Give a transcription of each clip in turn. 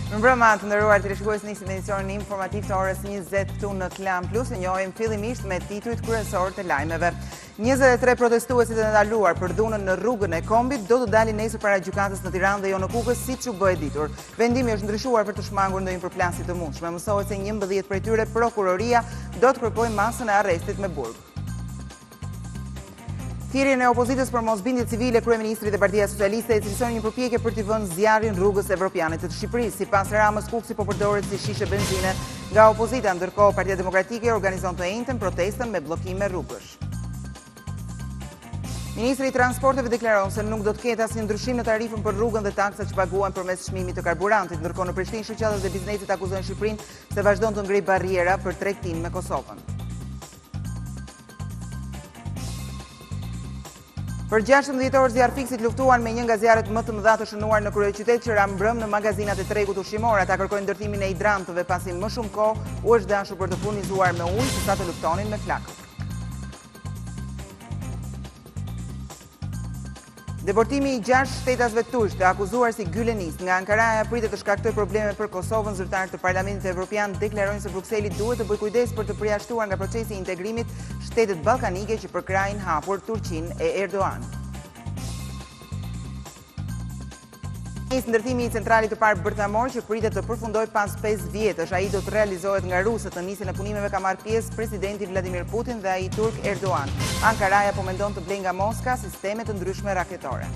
Mbrëma të nderuar teleshikues, nisim edicionin informativ të orës 20 këtu në Klan Plus. E njohim fillimisht me titujt kryesor të lajmeve. 23 protestuesit e ndaluar për dhunën në rrugën e Kombit do të dalin nesër para gjykatës në Tiranë dhe jo në Kukës, siç u bë e ditur. Vendimi është ndryshuar për të shmangur ndonjë përplasje të mundshme. Mësohet se 11 prej tyre prokuroria do të kërkojë masën e arrestit me burg. Thirrjen e opozitës për mosbindje civile, kryeministri dhe Partia Socialiste Edicioni një përpjekje për t'i vënë zjarrin rrugës evropiane të Shqipërisë. Sipas Ramës, Kuksi po përdoret si shishe benzine nga opozita, ndërkohë Partia Demokratike organizon të njëjtën protestën me bllokime rrugësh. Ministri i Transporteve deklaron se nuk do të ketë asnjë ndryshim në tarifën për rrugën dhe taksat që paguhen përmes çmimit të karburantit, ndërkohë në Prishtinë shoqatët dhe bizneset akuzojnë Shqipërinë se vazhdon të ngrej barriera për tregtinë me Kosovën. Për 16 orë zjarfiksit luftuan me një nga zjarret më të mëdha të shënuar në kryeqytet që ra mbrëm në magazinat e tregut ushqimor. Ata kërkojnë ndërtimin e hidrantëve pasi më shumë kohë u është dashur për të furnizuar me ujë sesa të luftonin me flakët. Deportimi i 6 shtetasve turq të akuzuar si gylenist nga Ankaraja pritet të shkaktojë probleme për Kosovën. Zyrtarët të Parlamentit Evropian deklarojnë se Brukseli duhet të bëjë kujdes për të përjashtuar nga procesi i integrimit shtetet ballkanike që përkrahin hapur Turqinë e Erdogan. Ndërtimi i centralit të parë bërtamor që pritet të përfundojë pas 5 vjetësh. Ai do të realizohet nga rusët. Në nisjen e punimeve ka marrë pjesë presidenti Vladimir Putin dhe ai turk Erdogan. Ankaraja po mendon të blejë nga Moska sisteme të ndryshme raketore.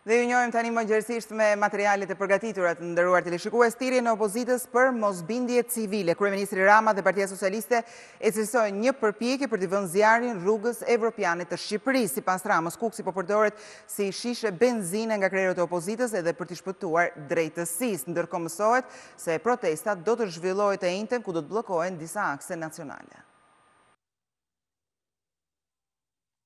Dhe ju njohim tani më gjerësisht me materialet e përgatitura të nderuar teleshikues. Thirrjen e opozitës për mosbindje civile. Kryeministri Rama dhe Partia Socialiste ecësojnë një përpjekje për të vënë zjarrin rrugës evropiane të Shqipërisë. Sipas Ramës, Kuksi po përdoret si shishe benzine nga krerët e opozitës edhe për të shpëtuar drejtësisë. Ndërkohë mësohet se protestat do të zhvillohen të njëjtën ku do të bllokohen disa akse nacionale.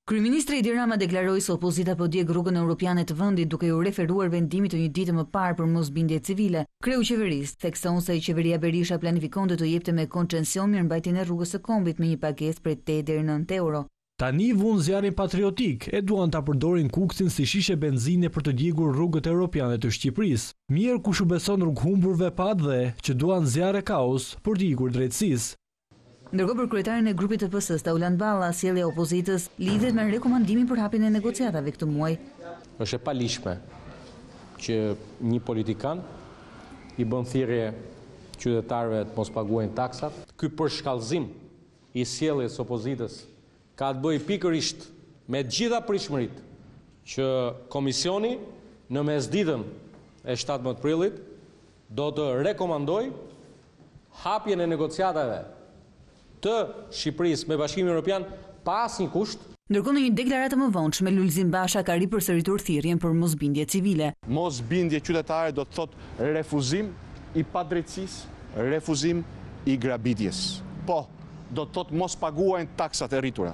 Kryeministri Edi Rama deklaroi se opozita po djeg rrugën europiane të vendit duke u referuar vendimit të një dite më parë për mosbindje civile. Kreu qeverisë thekson se qeveria Berisha planifikon të jepte me koncesion mirëmbajtjen e rrugës së Kombit me një pagesë prej 8 deri në 9 euro. Tani vun zjarrin patriotik e duan ta përdorin Kuksin si shishe benzine për të djegur rrugët europiane të Shqipërisë. Mirë kush u beson rrughumburve pa dhe që duan zjarre kaos për të ikur drejtësisë. Ndërkohë për kryetarin e grupit të PS-s, Tauland Balla, sjellja e opozitës lidhet me rekomandimin për hapjen e negociatave këtë muaj. Është e palishme që një politikan i bën thirrje qytetarëve të mos paguajnë taksat. Ky përshkallëzim i sjelljes opozitës ka të bëjë pikërisht me të gjitha pritshmëritë që komisioni në mesditën e 17 prillit do të rekomandojë hapjen e negociatave të Shqipërisë me Bashkimin Evropian pa asnjë kusht. Ndërkohë në një deklaratë më vonshme, Lulzim Basha ka ripërsëritur thirrjen për mosbindje civile. Mosbindje qytetare do të thotë refuzim i padrejtësisë, refuzim i grabitjes. Po, do të thotë mos paguajnë taksat e rritura.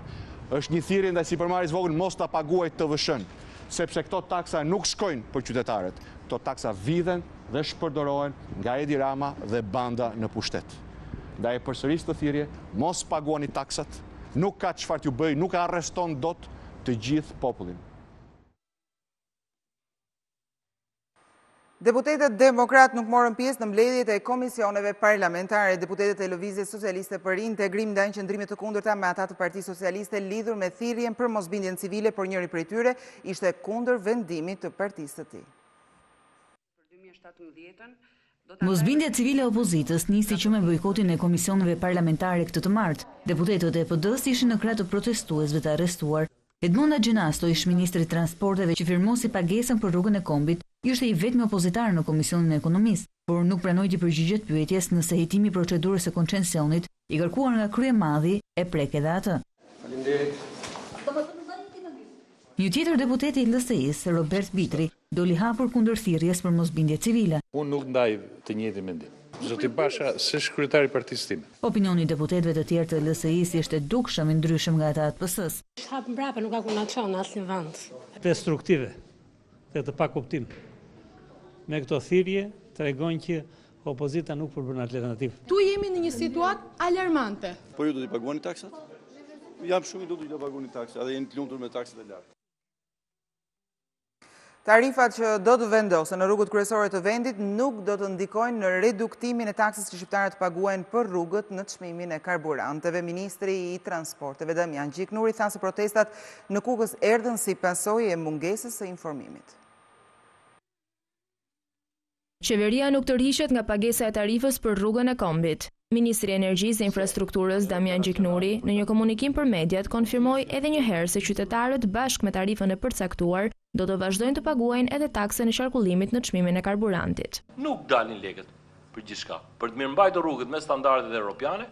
Është një thirrje ndaj sipërmarrjes vogël mos ta paguajë TVSH-n, sepse këto taksa nuk shkojnë për qytetarët. Këto taksa vidhen dhe shpërdorohen nga Edi Rama dhe banda në pushtet. Ndaj përsëris të thirrje, mos paguani taksat, nuk ka çfarë t'ju bëj, nuk arreston dot të gjithë popullin. Deputetët demokrat nuk morën pjesë në mbledhjet e komisioneve parlamentare. Deputetët e Lëvizjes Socialiste për Integrim ndajnë qëndrime të kundërta me ata të Partisë Socialiste lidhur me thirrjen për mosbindjen civile, por njëri prej tyre ishte kundër vendimit të partisë së tij. Mosbindja civile e opozitës nisi që me bojkotin e komisioneve parlamentare këtë të martë. Deputetët e PD-s ishin në krah të protestuesve të arrestuar. Edmonda Gjenasto, ish ministri i transporteve që firmosi pagesën për rrugën e Kombit, ishte i vetmi opozitar në Komisionin e Ekonomisë, por nuk pranoi të përgjigjet pyetjes nëse hejtimi i procedurës së koncesionit i kërkuar nga kryemadhi e prek edhe atë. Faleminderit. Një tjetër deputeti i LSI-s, Robert Bitri, doli hapur kundër thirrjes për mosbindje civile. Unë nuk ndaj të njëjtin mendim. Zoti Basha s'është kryetari i partisë time. Opinioni deputetëve të tjerë të LSI-s ishte dukshëm i ndryshëm nga ata të PS-s. Hap mbrapa nuk ka ku na çon asnjë vend. Destruktive dhe të pakuptim. Me këto thirrje tregojnë që opozita nuk përbën alternativë. Tu jemi në një situatë alarmante. Po ju do t'i paguani taksat? Jam shumë i do t'i paguani taksat, edhe jeni të lumtur me taksat e larta. Tarifat që do të vendosen në rrugët kryesore të vendit nuk do të ndikojnë në reduktimin e taksës që shqiptarët paguajnë për rrugët në çmimin e karburanteve. Ministri i Transporteve Damian Gjiknuri tha se protestat në Kukës erdhën si pasojë e mungesës së informimit. Qeveria nuk tërhiqet nga pagesa e tarifës për rrugën e Kombit. Ministri i Energjisë dhe Infrastrukturës Damian Gjiknuri në një komunikim për mediat konfirmoi edhe një herë se qytetarët bashkë me tarifën e përcaktuar do të vazhdojnë të paguajnë edhe taksën e qarkullimit në çmimin e karburantit. Nuk dalin lekët për gjithçka. Për të mirëmbajtur rrugët me standardet europiane,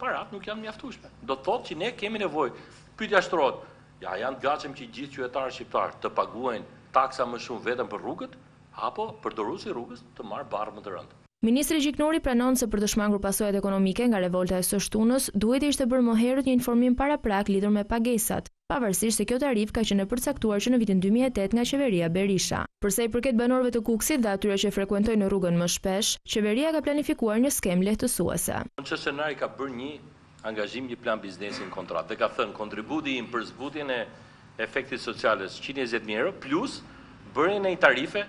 parat nuk janë mjaftueshme. Do të thotë që ne kemi nevojë. Pyetja shtrohet, janë të gatshëm që gjithë qytetarët shqiptar të paguajnë taksa më shumë vetëm për rrugët, apo përdoruesi i rrugës të marrë barrë më të rëndë. Ministri Gjiknuri pranon se për të shmangur pasojat ekonomike nga revolta e së shtunës, duhet ishte bërë më herët një informim paraprak lidhur me pagesat, pavarësisht se kjo tarif ka qenë përcaktuar që në vitin 2008 nga qeveria Berisha. Përsa i përket banorëve të Kukësit dhe atyre që frekuentojnë rrugën më shpesh, qeveria ka planifikuar një skemë lehtësuese. Në që scenari ka bërë një angazhim, një plan biznesi në kontratë dhe ka thënë kontributi im për zbutjen e efektit sociales 120.000 euro plus bërjen e një tarife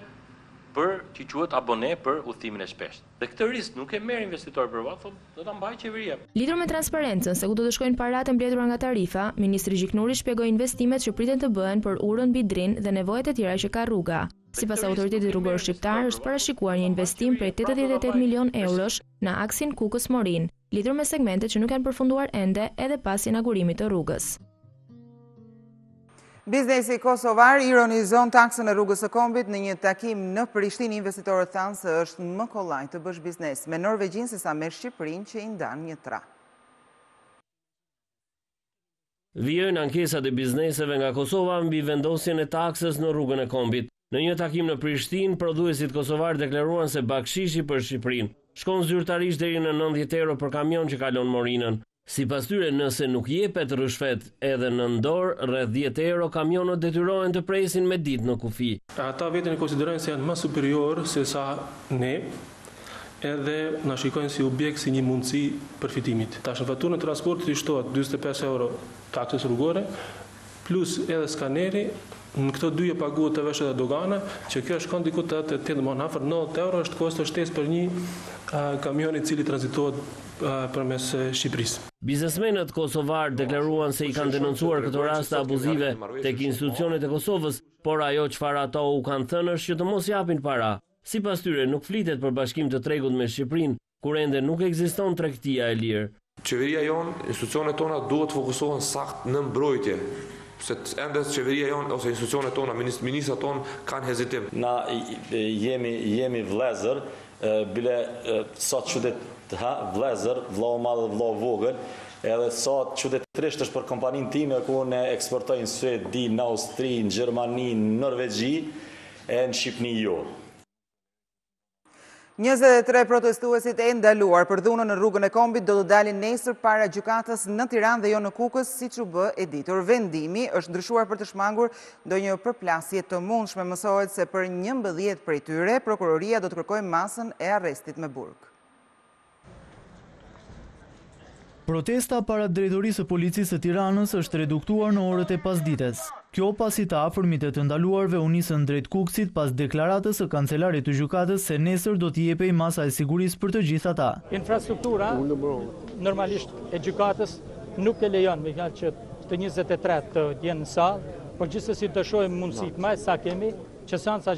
për që quhet abone për udhëtimin e shpeshtë. Dhe këtë risk nuk e merr investitori privat, do ta mbajë qeveria. Lidhur me transparencën se ku do të shkojnë paratë mbledhura nga tarifa, ministri Gjiknuri shpjegoi investimet që priten të bëhen për urën mbi Drin dhe nevojat e tjera që ka rruga. Sipas autoritetit rrugor shqiptar, është parashikuar një investim prej 88 milion eurosh në aksin Kukës Morin, lidhur me segmentet që nuk janë përfunduar ende edhe pas inaugurimit të rrugës. Biznesi kosovar ironizon taksën e rrugës së Kombit në një takim në Prishtinë. Investitorët thanë se është më kollaj të bësh biznes me Norvegjin sesa me Shqipërinë që i ndan një tra. Vijojnë ankesat e bizneseve nga Kosova mbi vendosjen e taksës në rrugën e Kombit. Në një takim në Prishtinë, prodhuesit kosovar deklaruan se bakshishi për Shqipërinë shkon zyrtarisht deri në 90 euro për kamion që kalon Morinën. Sipas tyre, nëse nuk jepet rrushfet edhe në ndor, rreth 10 euro kamionët detyrohen të presin me ditë në kufi. Ata vetën e konsiderojnë se janë më superior se sa ne, edhe na shikojnë si objekt, si një mundësi përfitimit. Tash në faturën e transportit i shtohet 45 euro taksës rrugore, plus edhe skaneri. Në këto dy e paguhet të veshët e dogana, që kjo shkon diku të 90 euro është kosto shtesë për një kamion i cili tranzitohet përmes Shqipërisë. Biznesmenët kosovar deklaruan se i kanë denoncuar këto raste abuzive tek institucionet e Kosovës, por ajo çfarë ato u kanë thënë është që të mos japin para. Sipas tyre nuk flitet për bashkim të tregut me Shqipërinë, kur ende nuk ekziston tregtia e lirë. Qeveria jon, institucionet tona duhet të fokusohen sakt në mbrojtje. Se ende qeveria jonë ose institucionet tona, ministrat tonë kanë hezitim. Na jemi vlezër, bile sot qytet vlezër, vlau madhe dhe vlau vogël, edhe sot qytetërisht është për kompaninë time ku ne eksportojnë në Suedi, në Austri, në Gjermani, në Norvegji e në Shqipni jo. 23 protestuesit e ndaluar për dhunën në rrugën e Kombit do të dalin nesër para gjykatës në Tiranë dhe jo në Kukës, siç u bë e ditur. Vendimi është ndryshuar për të shmangur ndonjë përplasje të mundshme. Mësohet se për 11 prej tyre, prokuroria do të kërkojë masën e arrestit me burg. Protesta para drejtorisë së policisë së Tiranës është reduktuar në orët e pasdites. Kjo pasi të afërmit e të ndaluarve u nisën drejt Kukësit pas deklaratës së kancelarit të gjykatës se nesër do t'i jepej masa e sigurisë për të gjithë ata. Infrastruktura normalisht e gjykatës nuk e lejon me fjalë që të 23 të jenë në sallë, por gjithsesi të shohim mundësit më sa kemi që seanca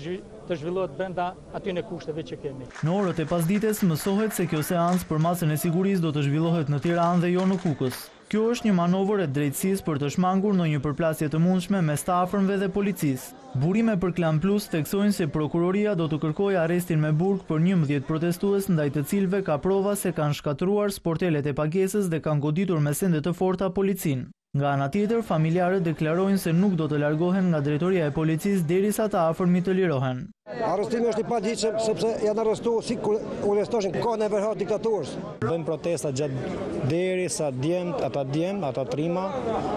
të zhvillohet brenda aty në kushteve që kemi. Në orët e pasdites mësohet se kjo seancë për masën e sigurisë do të zhvillohet në Tiranë dhe jo në Kukës. Kjo është një manovër e drejtësisë për të shmangur në një përplasje të mundshme mes të afërmve dhe policisë. Burime për Klan Plus theksojnë se prokuroria do të kërkojë arrestin me burg për 11 protestues ndaj të cilëve ka prova se kanë shkatëruar sportelet e pagesës dhe kanë goditur me sende të forta policinë. Nga ana tjetër, familjarët deklarojnë se nuk do të largohen nga drejtoria e policisë derisa të afërmit të lirohen. Arrestimi është i paditshëm sepse janë arrestuar si kur u arrestoshin kohën e verhat diktaturës. Bëjmë protesta gjatë derisa ata trima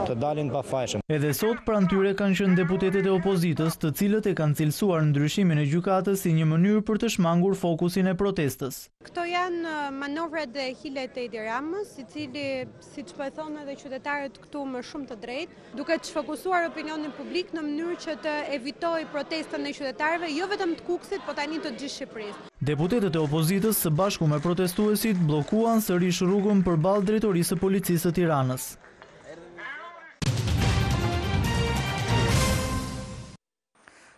të dalin pafajshëm. Edhe sot pranë tyre kanë qenë deputetët e opozitës, të cilët e kanë cilësuar ndryshimin e gjykatës si një mënyrë për të shmangur fokusin e protestës. Këto janë manovrat dhe hilet e Edi Ramës, i cili, siç po e thonë edhe qytetarët këtu me shumë të drejtë, duke të fokusuar opinionin publik në mënyrë që të evitoj protestën e qytetarëve, jo vetëm të Kukësit, po tani të gjithë Shqipërisë. Deputetët e opozitës së bashku me protestuesit bllokuan sërish rrugën përballë drejtorisë së policisë së Tiranës.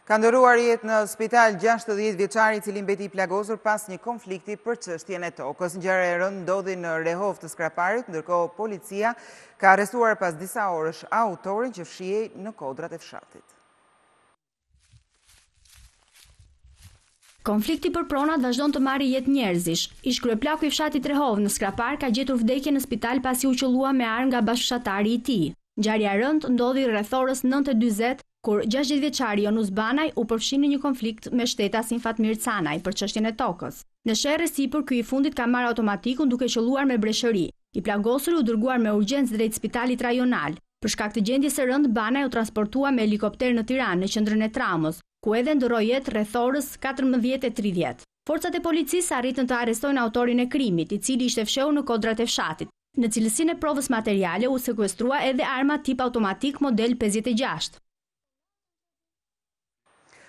Ka ndëruar jetë në spital 60 vjeçari i cili mbeti i plagosur pas një konflikti për çështjen e tokës. Ngjarja e rëndë ndodhi në Rehov të Skraparit, ndërkohë policia ka arrestuar pas disa orësh autorin që fshihej në kodrat e fshatit. Konflikti për pronat vazhdon të marrë jetë njerëzish. Ish kryeplaku i fshatit Rehov në Skrapar ka gjetur vdekje në spital pasi u qellua me armë nga bashkëshatari i tij. Ngjarja e rëndë ndodhi rreth orës 9:40 kur 60 vjeçari Jonus Banaj u përfshi në një konflikt me shtetasin Fatmir Canaj për çështjen e tokës. Në sherrë sipër ky i fundit ka marrë automatikun duke qelluar me breshëri. I plagosur u dërguar me urgjencë drejt spitalit rajonal. Për shkak të gjendjes së rëndë Banaj u transportua me helikopter në Tiranë në qendrën e traumës, ku edhe ndëroi jetë rreth orës 14:30. Forcat e policisë arritën të arrestojnë autorin e krimit, i cili ishte fshehur në kodrat e fshatit. Në cilësinë e provës materiale u sekuestrua edhe arma tip automatik model 56.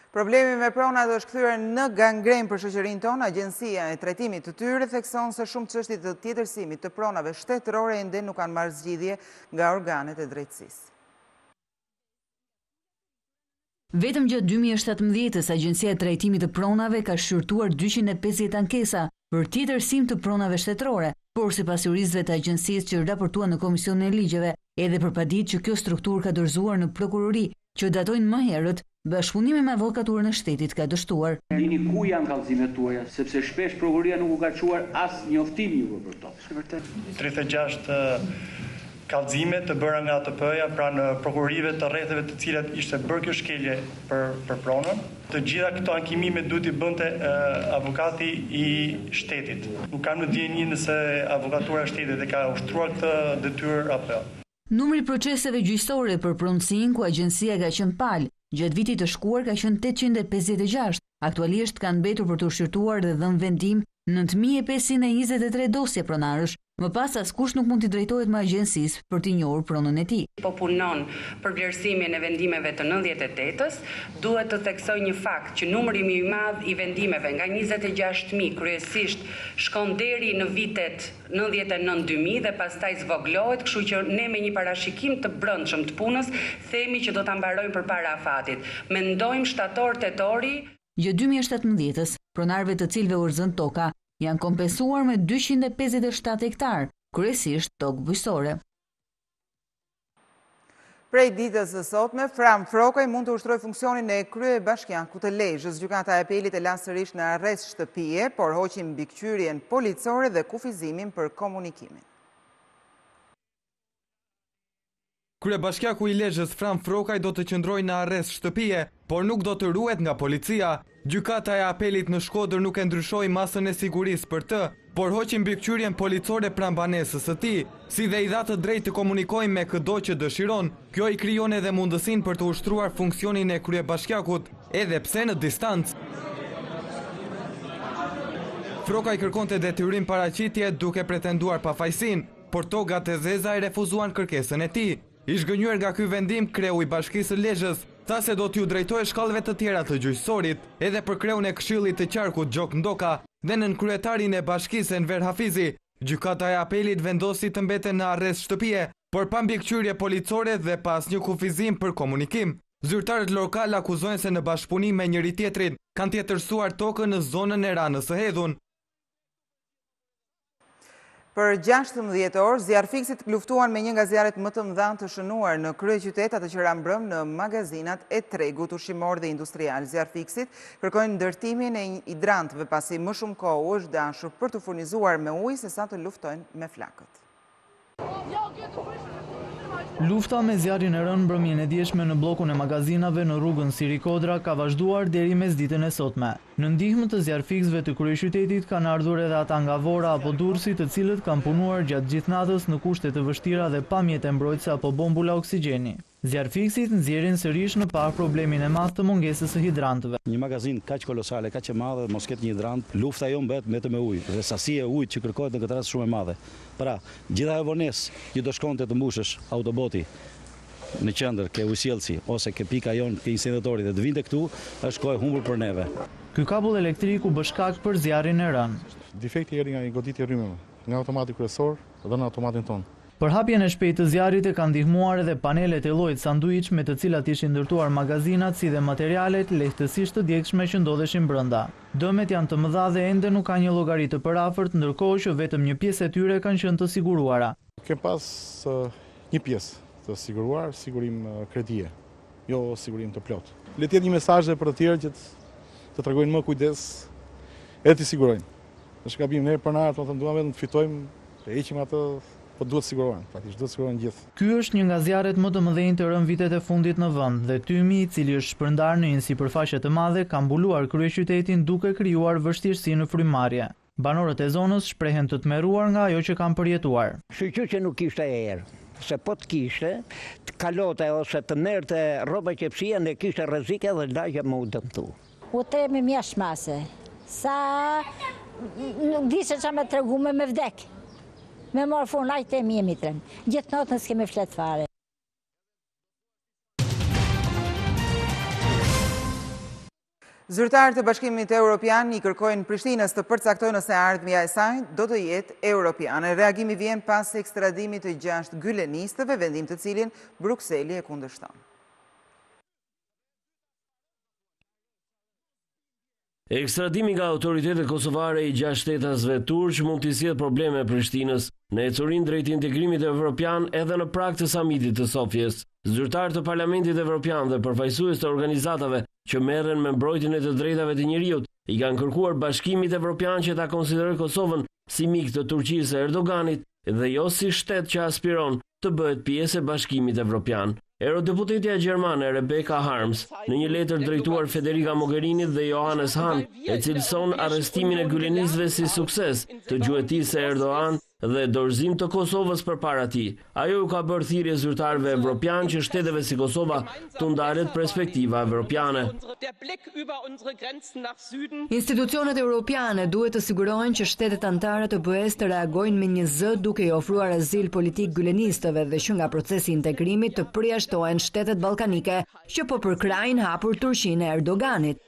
Problemi me pronat është kthyer në gangren për shoqërinë tonë. Agjencia e trajtimit të tyre thekson se shumë çështje të tjetërsimit të pronave shtetërore ende nuk kanë marrë zgjidhje nga organet e drejtësisë. Vetëm gjatë 2017-s, Agjencia e Trajtimit të Pronave ka shqyrtuar 250 ankesa për tjetërsim të pronave shtetërore, por sipas juristëve të agjencisë që raportuan në Komisionin e Ligjeve, edhe për paditë që kjo strukturë ka dorëzuar në prokurori, që datojnë më herët, bashkëpunimi me avokaturën e shtetit ka dështuar. Dini ku janë kallëzimet tuaja, sepse shpesh prokuroria nuk u ka çuar as njoftim juve për to. 36 kallëzime të bëra nga ATP-ja, pra në prokurorive të rrethave të cilat ishte bërë kjo shkelje për pronën. Të gjitha këto ankimime duhet i bënte avokati i shtetit. Nuk kam në dieni nëse avokatura e shtetit e ka ushtruar këtë detyrë apo jo. Numri proceseve gjyqësore për pronësinë ku agjencia ka qenë palë gjatë vitit të shkuar ka qenë 856. Aktualisht kanë mbetur për të shqyrtuar dhe dhënë vendim 9523 dosje pronarësh. Më pas askush nuk mund t'i drejtohet me agjencisë për t'i njohur pronën e tij. Po punon për vlerësimin e vendimeve të 98-s, duhet të theksoj një fakt që numri më i madh i vendimeve nga 26.000 kryesisht shkon deri në vitet 99-2000 dhe pastaj zvoglohet, kështu që ne me një parashikim të brendshëm të punës themi që do ta mbarojmë përpara afatit. Mendojmë shtator-tetori. Gjatë 2017-s, pronarëve të cilëve u zën toka janë kompensuar me 257 hektar, kryesisht tokë bujqësore. Prej ditës së sotme, Fram Frokaj mund të ushtrojë funksionin e kryebashkiakut të Lezhës. Gjykata e apelit e la sërish në arrest shtëpie, por hoqi mbikëqyrjen policore dhe kufizimin për komunikimin. Kryebashkiaku i Lezhës Fram Frokaj do të qëndrojë në arrest shtëpie, por nuk do të ruhet nga policia. Gjykata e apelit në Shkodër nuk e ndryshoi masën e sigurisë për të, por hoqi mbikëqyrjen policore pranë banesës së tij, si dhe i dha të drejtë të komunikojë me çdo që dëshiron. Kjo i krijon edhe mundësinë për të ushtruar funksionin e kryebashkiakut, edhe pse në distancë. Frokaj kërkonte detyrim paraqitje duke pretenduar pafajësinë, por togat e zeza e refuzuan kërkesën e tij. I zhgënjur nga ky vendim, kreu i Bashkisë së Lezhës tha se do t'ju drejtojë shkallëve të tjera të gjyqësorit, edhe për kreun e Këshillit të Qarkut Gjok Ndoka dhe nën kryetarin e Bashkisë Enver Hafizi. Gjykata e apelit vendosi të mbeten në arrest shtëpie, por pa mbikëqyrje policore dhe pas një kufizim për komunikim. Zyrtarët lokal akuzojnë se në bashkëpunim me njëri tjetrin kanë tjetërsuar tokën në zonën e Ranës së Hedhun. Për 16 orë, zjarfiksit luftuan me një nga zjarret më të mëdha të shënuar në kryeqytet, atë që ra mbrëm në magazinat e tregut ushqimor dhe industrial. Zjarfiksit kërkojnë ndërtimin e hidrantëve pasi më shumë kohë është dashur për të furnizuar me ujë sesa të luftojnë me flakët. Lufta me zjarrin e rënë mbrëmjen e dieshme në bllokun e magazinave në rrugën Sirikodra ka vazhduar deri mesditën e sotme. Në ndihmë të zjarrfiksëve të kryeqytetit kanë ardhur edhe ata nga Vora apo Durrësi, të cilët kanë punuar gjatë gjithë natës në kushte të vështira dhe pa mjete mbrojtëse apo bombula oksigjeni. Zjarrfikësit nxjerrin sërish në parë problemin e madh të mungesës së hidrantëve. Një magazin kaq kolosale, kaq e madhe, mos ketë një hidrant, lufta jo mbet vetëm me ujë, dhe sasia e ujit që kërkohet në këtë rast shumë e madhe. Pra, gjitha ajo vonesë që do shkonte të mbushësh autoboti në qendër ke ujësjellsi ose ke pika jon ke incendiatorit dhe të vinte këtu, është kohë humbur për neve. Ky kapull elektrik u bë shkak për zjarrin e rënë. Defekti erdhi nga një goditje rrymeve, nga automati kryesor dhe në automatin ton. Për hapjen e shpejtë të zjarrit e kanë ndihmuar edhe panelet e llojit sanduiç me të cilat ishin ndërtuar magazinat, si dhe materialet lehtësisht të djegshme që ndodheshin brenda. Dëmet janë të mëdha dhe ende nuk ka një llogari të përafërt, ndërkohë që vetëm një pjesë e tyre kanë qenë të siguruara. Kem pas një pjesë të siguruar, sigurim kredie, jo sigurim të plot. Le të jetë një mesazh për të tjerë që të tregojnë më kujdes e të sigurojnë. Është gabim ne për na, duam vetëm të fitojmë, të heqim atë. Po duhet sigurohen, faktikisht duhet sigurohen gjithë. Ky është një nga zjarret më të mëdhenj të rënë vitet e fundit në vend dhe tymi, i cili është shpërndar në një sipërfaqe të madhe, ka mbuluar kryeqytetin duke krijuar vështirësi në frymëmarrje. Banorët e zonës shprehen të tmerruar nga ajo që kanë përjetuar. Shqyqy që nuk ishte erë, se po të kishte, të kalote ose të merrte rroba që fshija ne kishte rrezik edhe lagja më u dëmtu. U tremi mjaft shmase. Sa nuk di se çfarë më tregu me vdek. Me morfon, ajtë e jemi trem. Gjithë natën s'kemi flet fare. Zyrtarët e Bashkimit Evropian i kërkojnë Prishtinës të përcaktojë nëse ardhmja e saj do të jetë europiane. Reagimi vjen pas ekstradimit të 6 gylenistëve, vendim të cilin Brukseli e kundërshton. Ekstradimi nga autoritetet kosovare i 6 shtetasve turq mund t'i sjellë probleme Prishtinës në ecurinë drejt integrimit evropian edhe në prag të samitit të Sofjes. Zyrtarët të Parlamentit Evropian dhe përfaqësues të organizatave që merren me mbrojtjen e të drejtave të njerëzit i kanë kërkuar Bashkimit Evropian që ta konsiderojë Kosovën si mik të Turqisë së Erdoganit dhe jo si shtet që aspiron të bëhet pjesë e Bashkimit Evropian. Eurodeputetja gjermane Rebecca Harms në një letër drejtuar Federica Mogherinit dhe Johannes Hahn e cilëson arrestimin e gylenisëve si sukses të gjuetisë së Erdogan dhe dorëzim të Kosovës përpara tij. Ajo u ka bërë thirrje zyrtarëve evropian që shteteve si Kosova të ndalet perspektiva evropiane. Institucionet europiane duhet të sigurohen që shtetet anëtare të BE-s të reagojnë me një zë duke i ofruar azil politik gylenistëve dhe që nga procesi i integrimit të përjashtohen shtetet ballkanike që po përkrajnë hapur Turqinë e Erdoganit.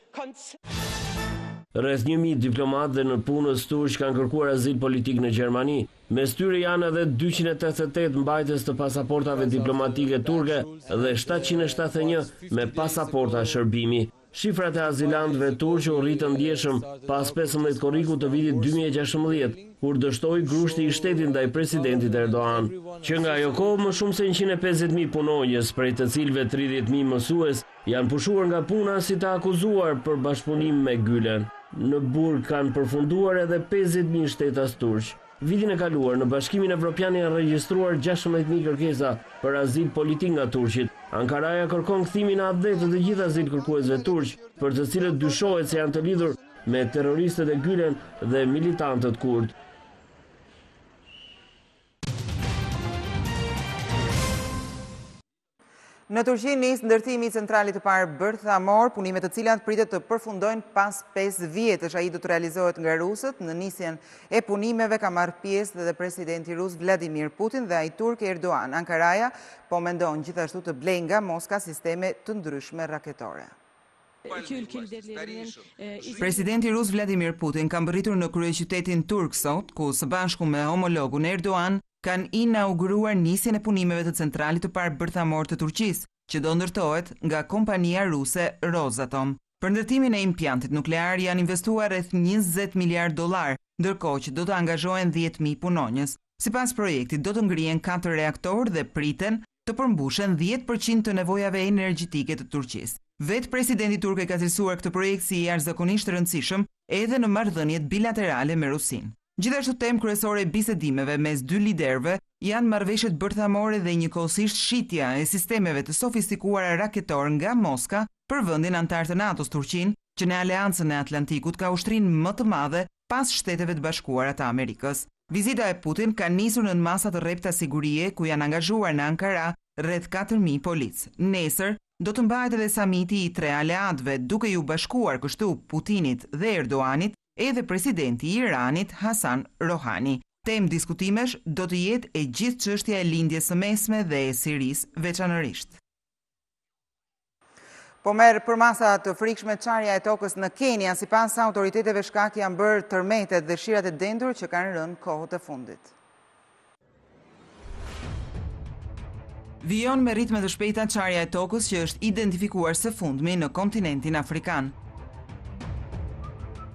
Rreth 1000 diplomatë dhe nëpunës turq kanë kërkuar azil politik në Gjermani. Mes tyre janë edhe 288 mbajtës të pasaportave diplomatike turke dhe 771 me pasaporta shërbimi. Shifrat e azilantëve turq u rritën ndjeshëm pas 15 korrikut të vitit 2016, kur dështoi grushti i shtetit ndaj presidentit Erdogan. Që nga ajo kohë më shumë se 150.000 punonjës, prej të cilëve 30.000 mësues, janë pushuar nga puna si të akuzuar për bashkëpunim me Gülen. Në burg kanë përfunduar edhe 50.000 shtetas turq. Vitin e kaluar në Bashkimin Evropian janë regjistruar 16.000 kërkesa për azil politik nga turqit. Ankaraja kërkon kthimin në adet të gjithë azil kërkuesve turq, për të cilët dyshohet se janë të lidhur me terroristët e Gülen dhe militantët kurd. Në Turqi nis ndërtimi i centralit të parë bërthamor, punimet të cilat pritet të përfundojnë pas 5 vjetësh. Ai do të realizohet nga rusët. Në nisjen e punimeve ka marrë pjesë edhe presidenti rus Vladimir Putin dhe ai turk Erdogan. Ankaraja po mendon gjithashtu të blejë nga Moska sisteme të ndryshme raketore. Presidenti rus Vladimir Putin ka mbërritur në kryeqytetin turk sot, ku së bashku me homologun Erdogan kanë inauguruar nisjen e punimeve të centralit të parë bërthamor të Turqisë, që do ndërtohet nga kompania ruse Rosatom. Për ndërtimin e implantit nuklear janë investuar rreth 20 miliard dollar, ndërkohë që do të angazhohen 10.000 punonjës. Sipas projektit do të ngrihen 4 reaktorë dhe priten të përmbushen 10% të nevojave energjetike të Turqisë. Vetë presidenti turk e ka cilësuar këtë projekt si i jashtëzakonisht të rëndësishëm edhe në marrëdhëniet bilaterale me Rusinë. Gjithashtu temë kryesore e bisedimeve mes dy liderëve janë marrëveshjet bërthamore dhe njëkohësisht shitja e sistemeve të sofistikuara raketor nga Moska për vendin antar të NATO-s Turqinë, që në Aleancën e Atlantikut ka ushtrinë më të madhe pas Shteteve të Bashkuara të Amerikës. Vizita e Putin ka nisur në masa të rrepta sigurie ku janë angazhuar në Ankara rreth 4.000 polic. Nesër do të mbahet edhe samiti i 3 aleatëve, duke ju bashkuar kështu Putinit dhe Erdoganit edhe presidenti i Iranit Hasan Rohani. Temë diskutimesh do të jetë e gjithë çështja e lindjes së mesme dhe e Sirisë veçanërisht. Po merr përmasa të frikshme çarja e tokës në Kenia, sipas autoriteteve shkak janë bërë tërmetet dhe shirat e dendur që kanë rënë kohët e fundit. Vijon me ritme të shpejta çarja e tokës që është identifikuar së fundmi në kontinentin afrikan.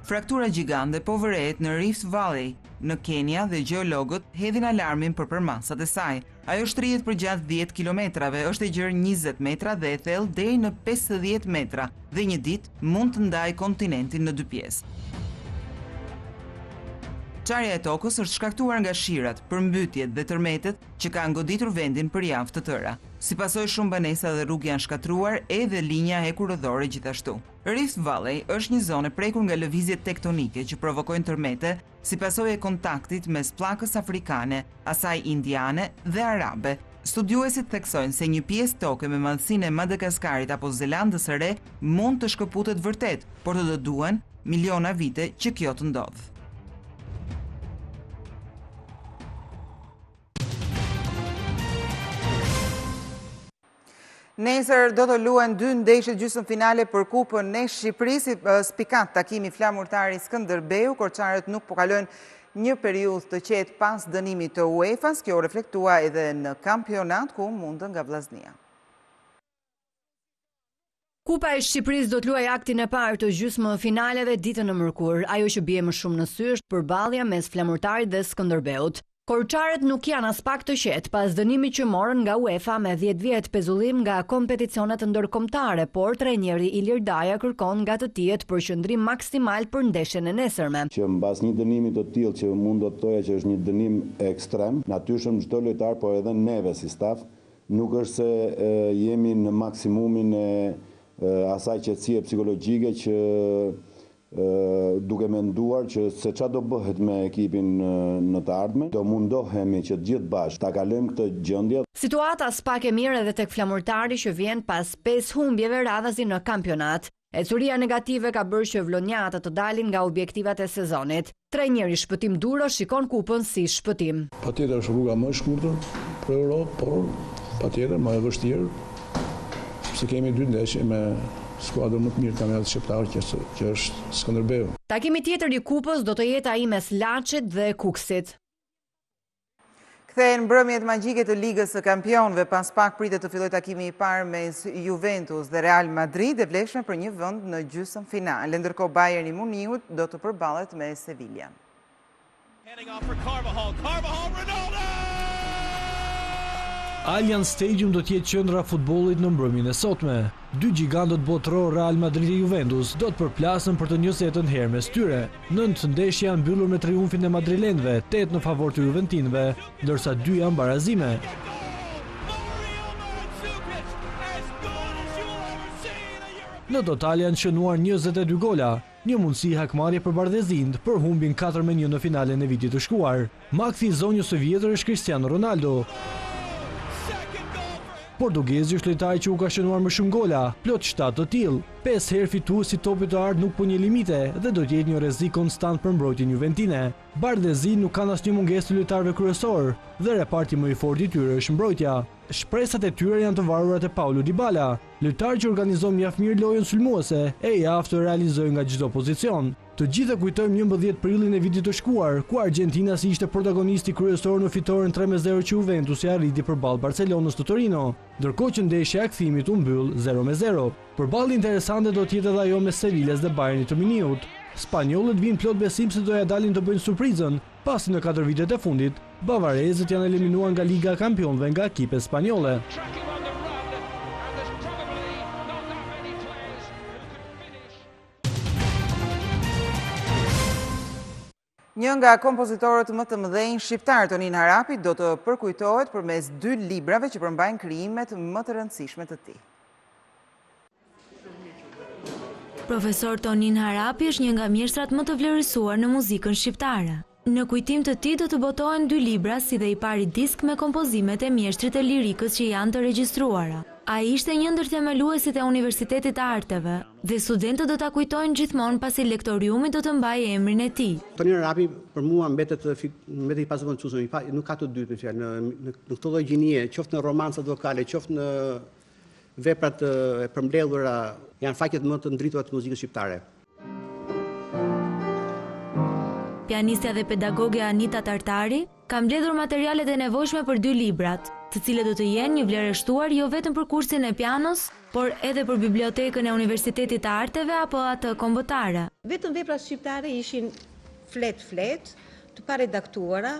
Fraktura gjigande po vërehet në Rift Valley, në Kenia dhe gjeologët hedhin alarmin për përmasat e saj. Ajo shtrihet përgjatë 10 kilometrave, është e gjerë 20 metra dhe e thellë deri në 50 metra dhe një ditë mund të ndajë kontinentin në 2 pjesë. Çarja e tokës është shkaktuar nga shirat, përmbytjet dhe tërmetet që kanë goditur vendin për javë të tëra. Si pasojë shumë banesa dhe rrugë janë shkatruar, edhe linja hekurëdhore gjithashtu. Rift Valley është një zonë e prekur nga lëvizjet tektonike që provokojnë tërmete si pasojë e kontaktit mes pllakës afrikane, asaj indiane dhe arabe. Studiuesit theksojnë se një pjesë toke me madhësinë e Madagaskarit apo Zelandës së Re mund të shkëputet vërtet, por të duhen miliona vite që kjo të ndodhë. Nesër do të luhen 2 ndeshje gjysmëfinale për Kupën e Shqipërisë. Spikat takimi flamurtar i Skënderbeu, korçarët nuk po kalojnë një periudhë të qetë pas dënimit të UEFA-s, kjo reflektua edhe në kampionat ku mundën nga vllaznia. Kupa e Shqipërisë do të luajë aktin e parë të gjysmëfinaleve ditën e mërkurë. Ajo që bie më shumë në sy është përballja mes Flamurtarit dhe Skënderbeut. Korçarët nuk janë as pak të qetë pas dënimit që morën nga UEFA me 10 vjet pezullim nga kompeticionet ndërkombëtare, por trajneri Ilir Daja kërkon nga të tjerët përqendrim maksimal për ndeshjen e nesërme. Që mbas një dënimi të tillë që mund do të thoja që është një dënim ekstrem, natyrshëm çdo lojtar, por edhe neve si staf, nuk është se jemi në maksimumin e asaj qetësie psikologjike që duke menduar që se çfarë do bëhet me ekipin në të ardhmen, do mundohemi që gjithë bashkë ta kalojmë këtë gjendje. Situata s'pak e mirë edhe tek Flamurtari që vjen pas 5 humbjeve radhazi në kampionat. Ecuria negative ka bërë që vlonjatët të dalin nga objektivat e sezonit. Trajneri Shpëtim Duro shikon kupën si shpëtim. Patjetër është rruga më e shkurtër për Europë, por patjetër më e vështirë, sepse kemi 2 ndeshje me skuadrën më të mirë kampionatit shqiptar që është Skënderbeu. Takimi tjetër i kupës do të jetë ai mes Laçit dhe Kuksit. Kthehen mbrëmjet magjike të Ligës së Kampionëve, pas pak pritet të fillojë takimi i parë mes Juventus dhe Real Madrid, e vlefshme për një vend në gjysmëfinale, ndërkohë Bayern i Muniut do të përballet me Sevilla. Allianz Stadium do të jetë qendra e futbollit në mbrëmjen e sotme. 2 gjigantët botëror Real Madrid e Juventus do të përplasen për të 20-ën herë mes tyre. 9 ndeshje janë mbyllur me triumfin e madrilenëve, 8 në favor të juventinëve, ndërsa 2 janë barazime. Në total janë shënuar 22 gola, një mundësi hakmarrje për Bardhezind për humbin 4-1 në finalen e vitit të shkuar. Makthi i zonjës së vjetër është Cristiano Ronaldo. Portugezi është lojtari që u ka shënuar më shumë gola, plot 7 të tillë. 5 herë fituesi topit të ardh nuk po një limite dhe do të jetë një rrezik konstant për mbrojtjen juventine. Bardhezi nuk kanë asnjë mungesë të lojtarëve kryesor dhe reparti më i fortë i tyre është mbrojtja. Shpresat e tyre janë të varura te Paulo Dybala, lojtar që organizon mjaft mirë lojën sulmuese e i aftë të realizojë nga çdo pozicion. Të gjitha kujtojmë 11 prillin e vitit të shkuar, ku Argentina si ishte protagonisti kryesor në fitoren 3-0 që Juventusi arriti përballë Barcelonës të Torino, ndërkohë që ndeshja e kthimit u mbyll 0-0. Përballje interesante do të jetë edhe ajo me Sevilles dhe Bayernit të Muniut. Spanjollët vinë plot besim se doja dalin të bëjnë surprizën, pasi në 4 vitet e fundit, bavarezët janë eliminuar nga Liga e Kampionëve nga ekipe spanjolle. Një nga kompozitorët më të mëdhenj shqiptar, Tonin Harapi, do të përkujtohet përmes 2 librave që përmbajnë krijimet më të rëndësishme të tij. Profesor Tonin Harapi është një nga mjeshtrat më të vlerësuar në muzikën shqiptare. Në kujtim të tij do të botohen 2 libra, si dhe i pari disk me kompozimet e mjeshtrit të lirikës që janë të regjistruara. Ai ishte një ndër themeluesit e Universitetit të Arteve dhe studentët do ta kujtojnë gjithmonë pasi lektoriumi do të mbajë emrin e tij. Tonin Harapi për mua mbetet i pazëvendësueshëm, nuk ka të dytë në fjalë në këtë lloj gjinie, qoftë në romancat vokale, qoftë në veprat e përmbledhura, janë faqet më të ndritura të muzikës shqiptare. Pianistja dhe pedagoge Anita Tartari ka mbledhur materialet e nevojshme për 2 librat, të cilët do të jenë një vlerë e shtuar jo vetëm për kursin e pianos, por edhe për bibliotekën e Universitetit të Arteve apo atë kombëtare. Vetëm veprat shqiptare ishin flet, të paredaktuara,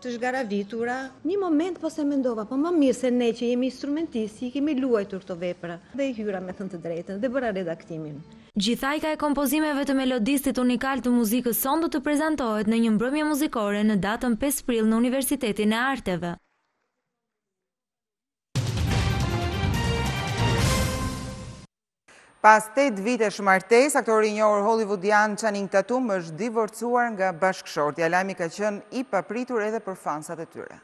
të zgaravitura. Një moment po se mendova, po më mirë se ne që jemi instrumentisti, kemi luajtur këto vepra dhe i hyra me thënë të drejtën dhe bëra redaktimin. Gjithajka e kompozimeve të melodistit unikal të muzikës son do të prezantohet në një mbrëmje muzikore në datën 5 prill në Universitetin e Arteve. Pas 8 vitesh martesë, aktori i njohur hollywoodian Channing Tatum është divorcuar nga bashkëshortja. Lajmi ka qenë i papritur edhe për fansat e tyre.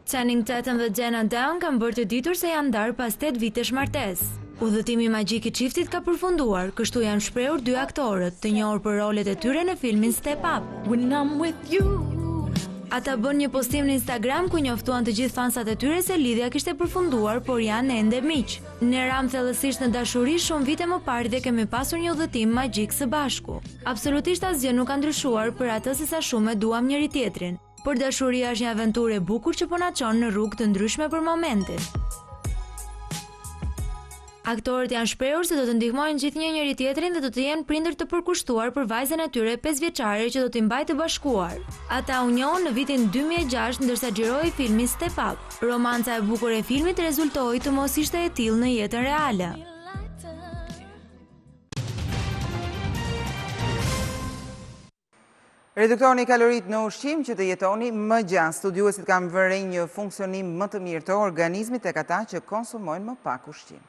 Channing Tatum dhe Jenna Down kanë bërë të ditur se janë ndarë pas 8 vitesh martesë. Udhëtimi magjik i çiftit ka përfunduar, kështu janë shprehur 2 aktorët, të njohur për rolet e tyre në filmin Step Up. Ata bën një postim në Instagram ku njoftuan të gjithë fansat e tyre se lidhja kishte përfunduar, por janë ende miq. Ne ram thellësisht në dashuri shumë vite më parë dhe kemi pasur një udhëtim magjik së bashku. Absolutisht asgjë nuk ka ndryshuar për atë se sa shumë e duam njëri tjetrin. Por dashuria është një aventurë e bukur që po na çon në rrugë të ndryshme për momentin. Aktorët janë shprehur se do të ndihmojnë gjithnjë njëri tjetrin dhe do të jenë prindër të përkushtuar për vajzën e tyre 5 vjeçare që do t'i mbajë të bashkuar. Ata u njohën në vitin 2006 ndërsa xhiroi filmi Step Up. Romanca e bukur e filmit rezultoi të mos ishte e tillë në jetën reale. Reduktoni kalorit në ushqim që të jetoni më gjatë. Studiuesit kanë vënë re një funksionim më të mirë të organizmit tek ata që konsumojnë më pak ushqim.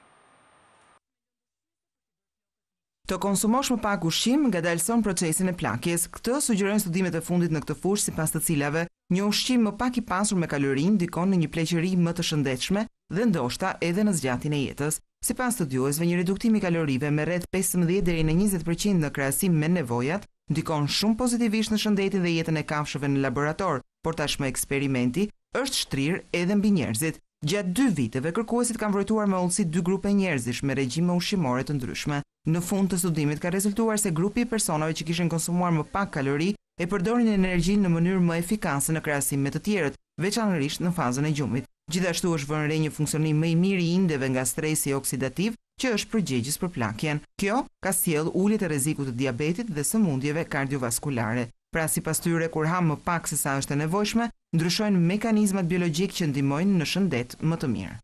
Të konsumosh më pak ushqim ngadalëson procesin e plakjes. Këtë sugjerojnë studimet e fundit në këtë fushë, sipas të cilave një ushqim më pak i pasur me kalori ndikon në një pleqëri më të shëndetshme dhe ndoshta edhe në zgjatjen e jetës. Sipas studiuesve, një reduktim i kalorive me rreth 15 deri në 20% në krahasim me nevojat ndikon shumë pozitivisht në shëndetin dhe jetën e kafshëve në laborator, por tashmë eksperimenti është shtrirë edhe mbi njerëzit. Gjatë 2 viteve, kërkuesit kanë vërtetuar me ullësi 2 grupe njerëzish me regjime ushqimore të ndryshme. Në fund të studimit ka rezultuar se grupi i personave që kishin konsumuar më pak kalori e përdorin energjinë në mënyrë më efikase në krahasim me të tjerët, veçanërisht në fazën e gjumit. Gjithashtu është vënë re një funksionim më i mirë i indeve nga stresi oksidativ, që është përgjegjës për plakjen. Kjo ka sjellë ulje të rrezikut të diabetit dhe sëmundjeve kardiovaskulare. Pra sipas tyre, kur ham më pak se sa është e nevojshme, ndryshojnë mekanizmat biologjik që ndihmojnë në shëndet më të mirë.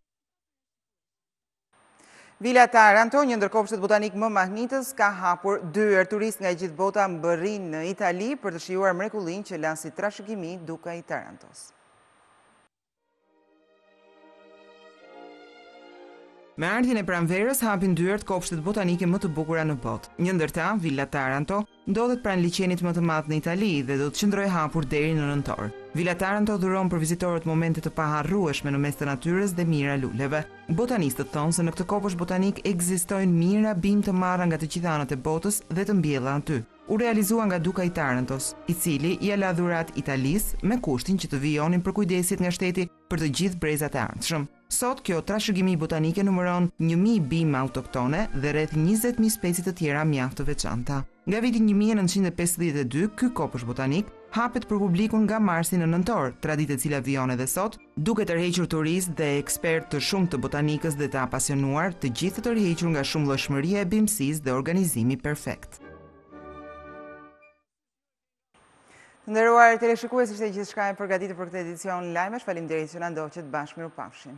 Vila Taranto, një ndër kopshtet botanik më mahnitës, ka hapur. 2 turistë nga gjithë bota mbërrin në Itali për të shijuar mrekullinë që lan si trashëgimi duke i Tarantos. Me ardhjen e pranverës hapin 2 kopshtet botanike më të bukura në botë. Një ndër ta, Villa Taranto, ndodhet pranë liçenit më të madh në Itali dhe do të qëndrojë hapur deri në nëntor. Villa Taranto dhuron për vizitorët momente të paharrueshme në mes të natyrës dhe mira luleve. Botanistët thonë se në këtë kopshtë botanik ekzistojnë mira bimë të marra nga të gjitha anët e botës dhe të mbjella aty. U realizua nga Duka i Tarantos, i cili ia la dhurat Italisë me kushtin që të vijonin për kujdesit nga shteti për të gjithë brezat e ardhshëm. Sot kjo trashëgimi botanike numëron 1000 bimë autoktone dhe rreth 20000 specie të tjera mjaft të veçanta. Nga viti 1952, ky kopshtë botanik hapet për publikun nga marsi në nëntor, traditë e cila vijon edhe sot, duke tërhequr turistë dhe ekspertë të shumë të botanikës dhe të apasionuar, të gjithë të tërhequr nga shumëllojshmëria e bimësisë dhe organizimi perfekt. Nderuar teleshikues, ishte gjithçka e përgatitur për këtë edicion lajmesh. Faleminderit që na ndoqët bashkë, mirupafshim.